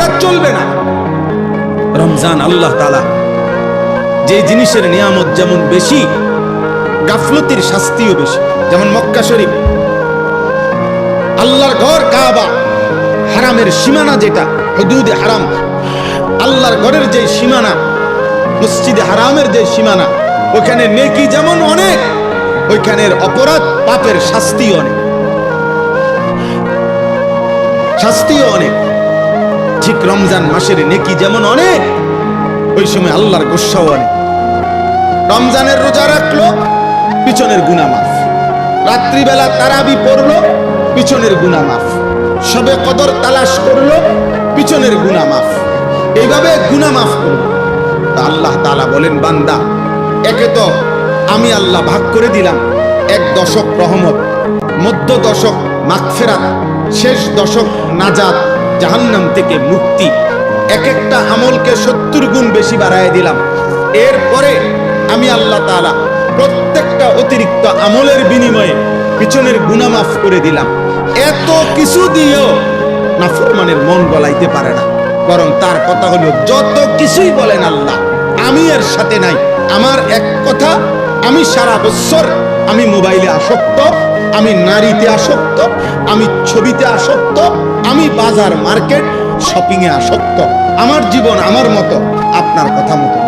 এটা চলবে না। রমজান আল্লাহ তাআলা যে জিনিসের নিয়ামত যেমন বেশি, গাফলতির শাস্তিও বেশি। যেমন মক্কা শরীফ, আল্লাহর ঘর কাবা, হারামের সীমানা যেটা হুদুদে হারাম, আল্লাহর ঘরের যে সীমানা, মসজিদে হারামের যে সীমানা, ওখানে নেকি যেমন অনেক, ওইখানের অপরাধ পাপের শাস্তিও অনেক, শাস্তিও অনেক। ঠিক রমজান মাসের নেকি যেমন অনেক, ওই সময় আল্লাহর গোসাও অনেক। রমজানের রোজা রাখলো, পিছনের গুনাহ মাফ। রাত্রিবেলা তারাবি পড়লো, পিছনের গুনাহ মাফ। শবে কদর তালাশ করলো, পিছনের গুনাহ মাফ। এইভাবে গুনাহ মাফ করলো। আল্লাহ তাআলা বলেন, বান্দা, একে তো আমি আল্লাহ ভাগ করে দিলাম, এক দশক রহমত, মধ্য দশক মাগফিরাত, শেষ দশক নাজাত, জাহান্নাম থেকে মুক্তি। এক একটা আমলকে 70 গুণ বেশি বাড়ায় দিলাম। এরপরে আমি আল্লাহ তাআলা প্রত্যেকটা অতিরিক্ত আমলের বিনিময়ে পিছনের গুনাহ মাফ করে দিলাম। এত কিছু দিয়েও নাফরমানের মন গলাইতে পারে না। বরং তার কথা হলো, যত কিছুই বলেন আল্লাহ, আমি এর সাথে নাই। আমার এক কথা, আমি সারা বছর আমি মোবাইলে আসক্ত, আমি নারীতে আসক্ত, আমি ছবিতে আসক্ত, আমি বাজার মার্কেট শপিং এ আসক্ত। আমার জীবন আমার মতো, আপনার কথা মতো।